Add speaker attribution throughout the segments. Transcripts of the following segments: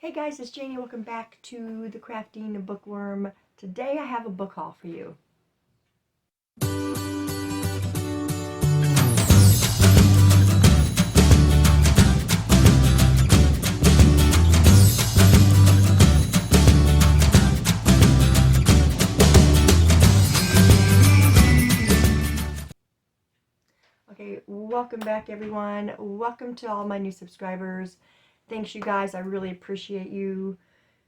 Speaker 1: Hey guys, it's Janie. Welcome back to the Crafting Bookworm. Today I have a book haul for you. Okay, welcome back everyone. Welcome to all my new subscribers. Thanks you guys, I really appreciate you.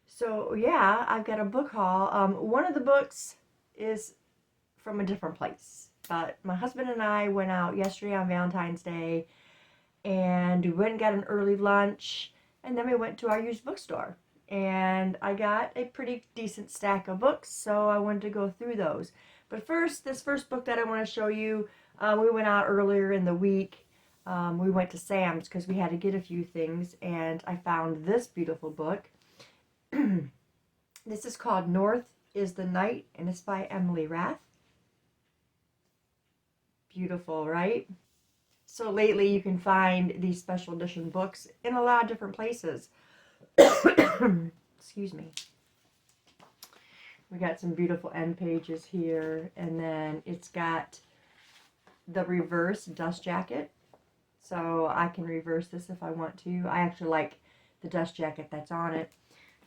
Speaker 1: So yeah, I've got a book haul. One of the books is from a different place. But my husband and I went out yesterday on Valentine's Day and we went and got an early lunch, and then we went to our used bookstore. And I got a pretty decent stack of books, so I wanted to go through those. But first, this first book that I want to show you, we went out earlier in the week. We went to Sam's because we had to get a few things, and I found this beautiful book. This is called North is the Night, and it's by Emily Rath. Beautiful, right? So lately you can find these special edition books in a lot of different places. Excuse me. We got some beautiful end pages here, and then it's got the reverse dust jacket. So I can reverse this if I want to. I actually like the dust jacket that's on it.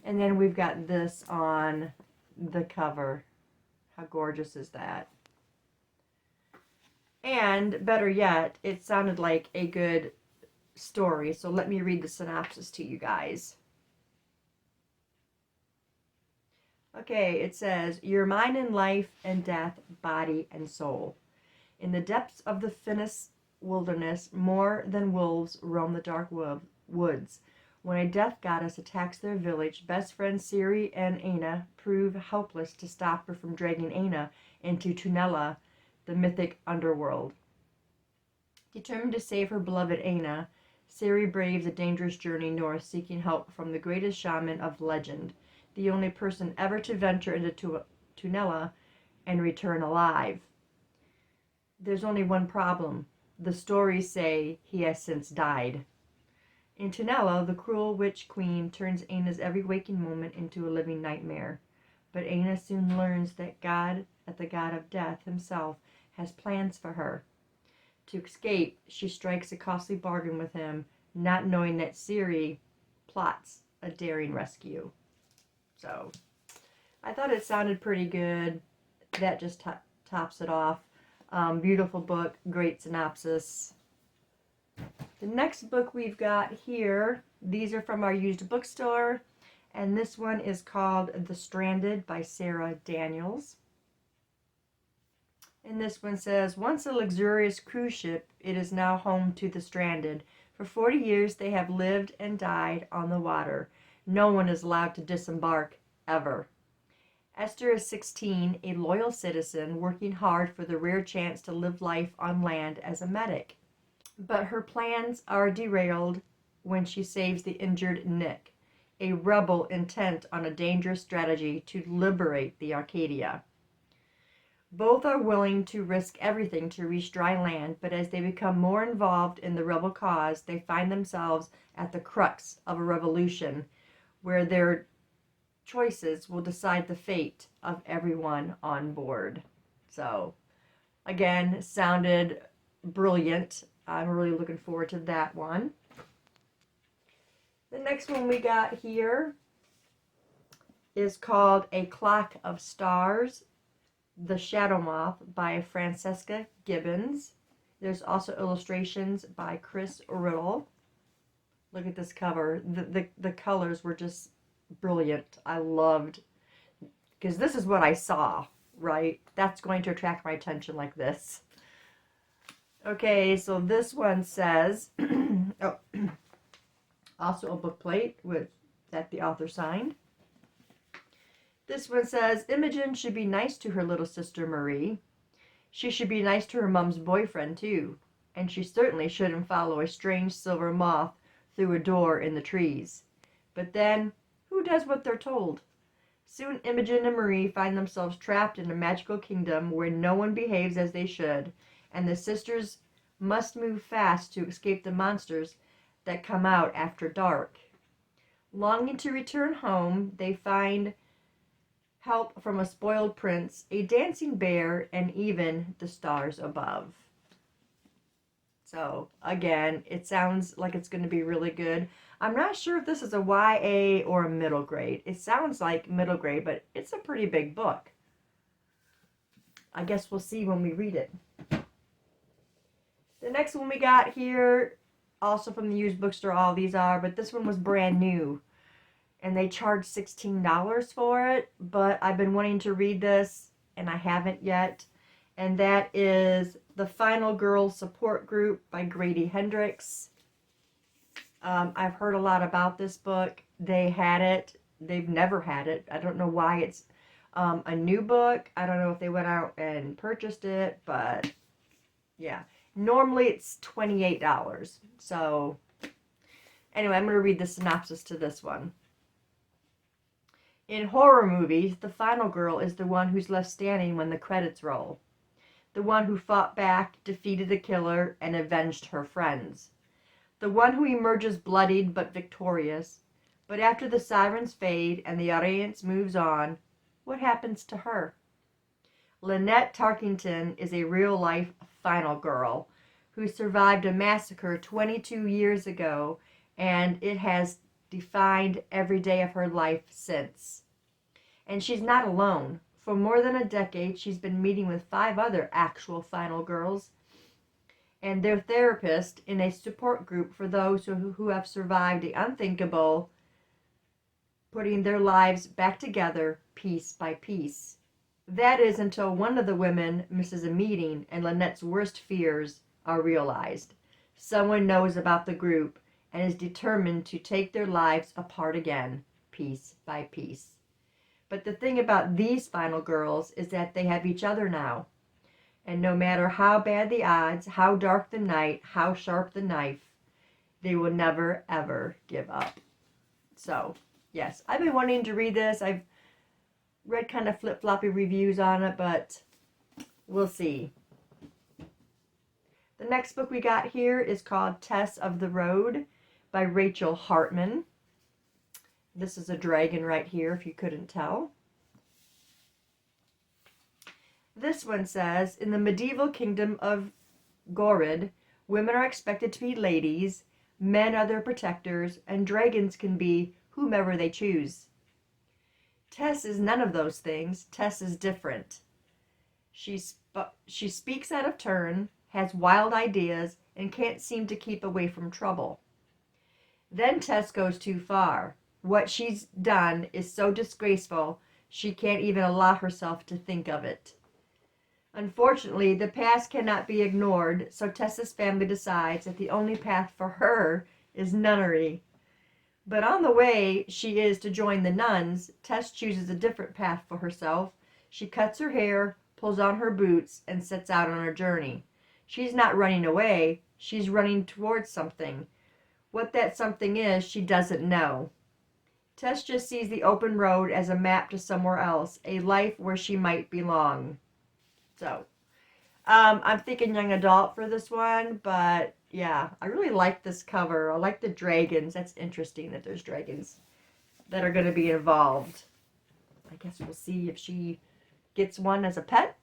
Speaker 1: And then we've got this on the cover. How gorgeous is that? And better yet, it sounded like a good story. So let me read the synopsis to you guys. Okay, it says, "Your mind in life and death, body and soul. In the depths of the Finnish wilderness, more than wolves roam the dark woods. When a death goddess attacks their village, best friends Siri and Aina prove helpless to stop her from dragging Aina into Tunella, the mythic underworld. Determined to save her beloved Aina, Siri braves a dangerous journey north, seeking help from the greatest shaman of legend, the only person ever to venture into Tunella and return alive. There's only one problem. The stories say he has since died. In Tunella, the cruel witch queen turns Aina's every waking moment into a living nightmare. But Aina soon learns that the god of death himself, has plans for her. To escape, she strikes a costly bargain with him, not knowing that Siri plots a daring rescue." So, I thought it sounded pretty good. That just tops it off. Beautiful book, great synopsis. The next book we've got here, these are from our used bookstore, and this one is called The Stranded by Sarah Daniels. And this one says, "Once a luxurious cruise ship, it is now home to the stranded. For 40 years they have lived and died on the water. No one is allowed to disembark, ever. Esther is 16, a loyal citizen working hard for the rare chance to live life on land as a medic. But her plans are derailed when she saves the injured Nick, a rebel intent on a dangerous strategy to liberate the Arcadia. Both are willing to risk everything to reach dry land, but as they become more involved in the rebel cause, they find themselves at the crux of a revolution where their choices will decide the fate of everyone on board." So, again, sounded brilliant. I'm really looking forward to that one. The next one we got here is called A Clock of Stars, The Shadow Moth by Francesca Gibbons. There's also illustrations by Chris Riddle. Look at this cover. The colors were just brilliant. I loved, because this is what I saw, right? That's going to attract my attention like this. Okay, so this one says, oh, also a book plate that the author signed. This one says, "Imogen should be nice to her little sister Marie. She should be nice to her mom's boyfriend too. And she certainly shouldn't follow a strange silver moth through a door in the trees. But then, who does what they're told? Soon Imogen and Marie find themselves trapped in a magical kingdom where no one behaves as they should, and the sisters must move fast to escape the monsters that come out after dark. Longing to return home, they find help from a spoiled prince, a dancing bear, and even the stars above. So, again, it sounds like it's going to be really good. I'm not sure if this is a YA or a middle grade. It sounds like middle grade, but it's a pretty big book. I guess we'll see when we read it. The next one we got here, also from the used bookstore, all these are, but this one was brand new. And they charged $16 for it, but I've been wanting to read this, and I haven't yet. And that is The Final Girl Support Group by Grady Hendrix. I've heard a lot about this book. They had it. They've never had it. I don't know why it's a new book. I don't know if they went out and purchased it, but yeah. Normally it's $28. So anyway, I'm going to read the synopsis to this one. In horror movies, the final girl is the one who's left standing when the credits roll. The one who fought back, defeated the killer, and avenged her friends. The one who emerges bloodied but victorious. But after the sirens fade and the audience moves on, what happens to her? Lynette Tarkington is a real-life final girl who survived a massacre 22 years ago, and it has defined every day of her life since. And she's not alone. For more than a decade, she's been meeting with 5 other actual final girls and their therapist in a support group for those who have survived the unthinkable, putting their lives back together piece by piece. That is until one of the women misses a meeting and Lynette's worst fears are realized. Someone knows about the group and is determined to take their lives apart again, piece by piece. But the thing about these final girls is that they have each other now. And no matter how bad the odds, how dark the night, how sharp the knife, they will never, ever give up. So, yes, I've been wanting to read this. I've read kind of flip-floppy reviews on it, but we'll see. The next book we got here is called Tess of the Road by Rachel Hartman. This is a dragon right here, if you couldn't tell. This one says, in the medieval kingdom of Gorid, women are expected to be ladies, men are their protectors, and dragons can be whomever they choose. Tess is none of those things. Tess is different. She speaks out of turn, has wild ideas, and can't seem to keep away from trouble. Then Tess goes too far. What she's done is so disgraceful, she can't even allow herself to think of it. Unfortunately, the past cannot be ignored, so Tess's family decides that the only path for her is nunnery. But on the way she is to join the nuns, Tess chooses a different path for herself. She cuts her hair, pulls on her boots, and sets out on her journey. She's not running away, she's running towards something. What that something is, she doesn't know. Tess just sees the open road as a map to somewhere else, a life where she might belong. So, I'm thinking young adult for this one, but yeah, I really like this cover. I like the dragons. That's interesting that there's dragons that are going to be involved. I guess we'll see if she gets one as a pet.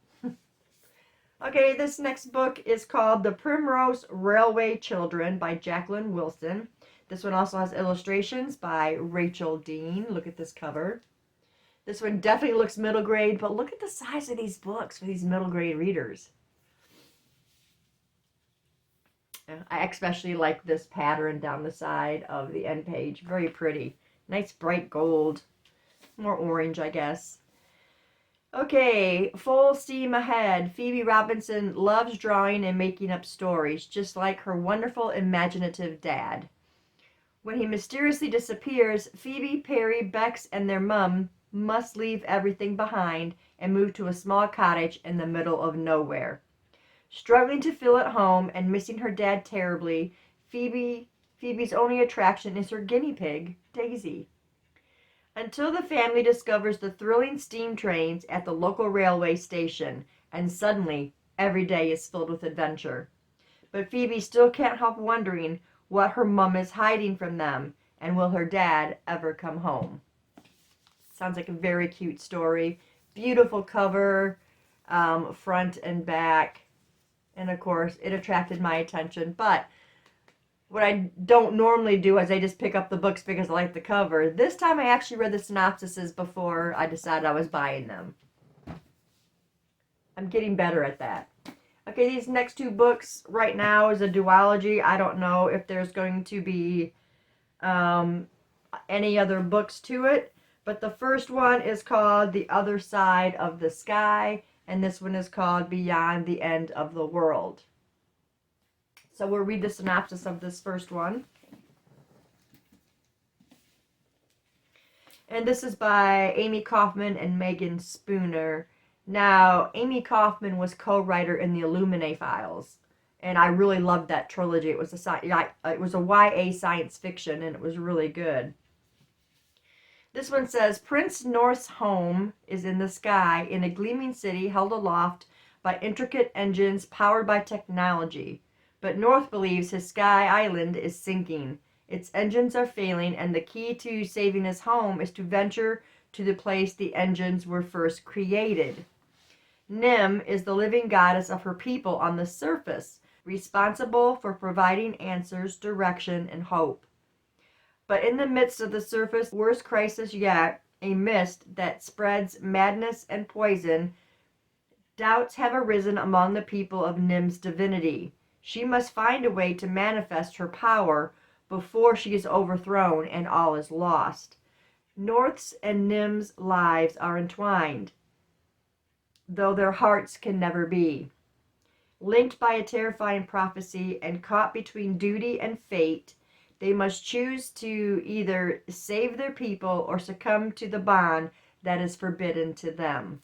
Speaker 1: Okay, this next book is called The Primrose Railway Children by Jacqueline Wilson. This one also has illustrations by Rachel Dean. Look at this cover. This one definitely looks middle grade, but look at the size of these books for these middle grade readers. I especially like this pattern down the side of the end page. Very pretty. Nice bright gold. More orange, I guess. Okay, full steam ahead. Phoebe Robinson loves drawing and making up stories, just like her wonderful, imaginative dad. When he mysteriously disappears, Phoebe, Perry, Bex, and their mum must leave everything behind and move to a small cottage in the middle of nowhere. Struggling to feel at home and missing her dad terribly, Phoebe's only attraction is her guinea pig, Daisy. Until the family discovers the thrilling steam trains at the local railway station, and suddenly every day is filled with adventure. But Phoebe still can't help wondering what her mum is hiding from them, And will her dad ever come home? Sounds like a very cute story. Beautiful cover, front and back. And of course, it attracted my attention. But what I don't normally do is I just pick up the books because I like the cover. This time I actually read the synopsises before I decided I was buying them. I'm getting better at that. Okay, these next two books right now is a duology. I don't know if there's going to be any other books to it. But the first one is called The Other Side of the Sky. And this one is called Beyond the End of the World. So we'll read the synopsis of this first one. And this is by Amy Kaufman and Megan Spooner. Now, Amy Kaufman was co-writer in the Illuminae Files. And I really loved that trilogy. It was a YA science fiction, and it was really good. This one says, Prince North's home is in the sky in a gleaming city held aloft by intricate engines powered by technology. But North believes his sky island is sinking. Its engines are failing, and the key to saving his home is to venture to the place the engines were first created. Nim is the living goddess of her people on the surface, responsible for providing answers, direction, and hope. But in the midst of the surface worst crisis yet, a mist that spreads madness and poison, doubts have arisen among the people of Nim's divinity. She must find a way to manifest her power before she is overthrown and all is lost. North's and Nim's lives are entwined, though their hearts can never be. Linked by a terrifying prophecy and caught between duty and fate, they must choose to either save their people or succumb to the bond that is forbidden to them.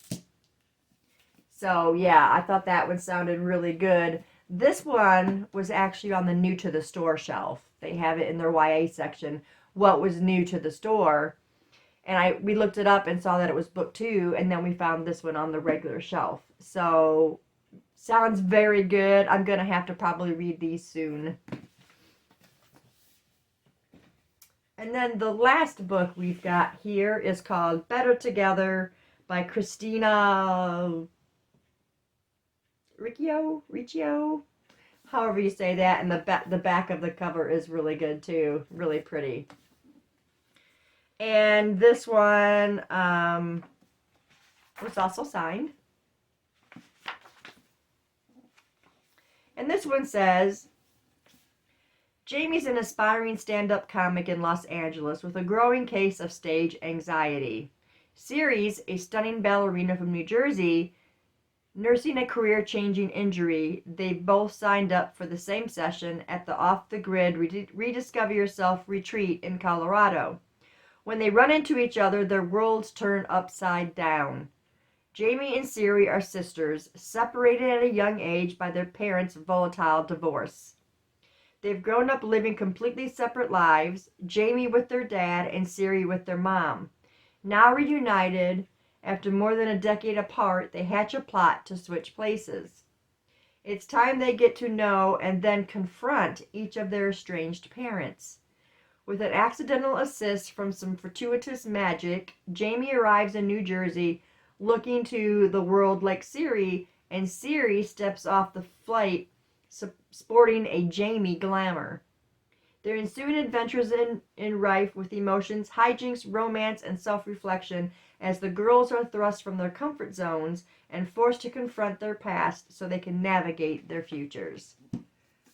Speaker 1: So, yeah, I thought that one sounded really good. This one was actually on the new to the store shelf. They have it in their YA section, what was new to the store. And we looked it up and saw that it was book 2, and then we found this one on the regular shelf. So, sounds very good. I'm going to have to probably read these soon. And then the last book we've got here is called Better Together by Christina Riccio, however you say that. And the back of the cover is really good too, really pretty. And this one was also signed. And this one says, Jamie's an aspiring stand-up comic in Los Angeles with a growing case of stage anxiety. Ceres, a stunning ballerina from New Jersey, nursing a career-changing injury, they both signed up for the same session at the off-the-grid Rediscover Yourself retreat in Colorado. When they run into each other, their worlds turn upside down. Jamie and Ceres are sisters, separated at a young age by their parents' volatile divorce. They've grown up living completely separate lives, Jamie with their dad and Ceres with their mom. Now reunited, after more than a decade apart, they hatch a plot to switch places. It's time they get to know and then confront each of their estranged parents. With an accidental assist from some fortuitous magic, Jamie arrives in New Jersey looking to the world like Ceres, and Ceres steps off the flight sporting a Jamie glamour. Their ensuing adventures in rife with emotions, hijinks, romance, and self-reflection as the girls are thrust from their comfort zones and forced to confront their past so they can navigate their futures.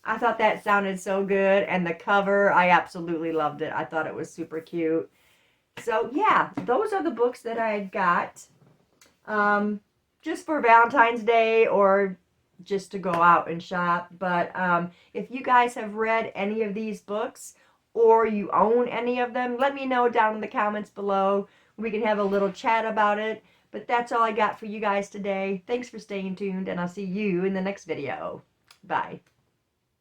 Speaker 1: I thought that sounded so good, and the cover, I absolutely loved it. I thought it was super cute. So, yeah, those are the books that I got just for Valentine's Day or just to go out and shop. But if you guys have read any of these books or you own any of them, let me know down in the comments below. We can have a little chat about it. But that's all I got for you guys today. Thanks for staying tuned, and I'll see you in the next video. Bye.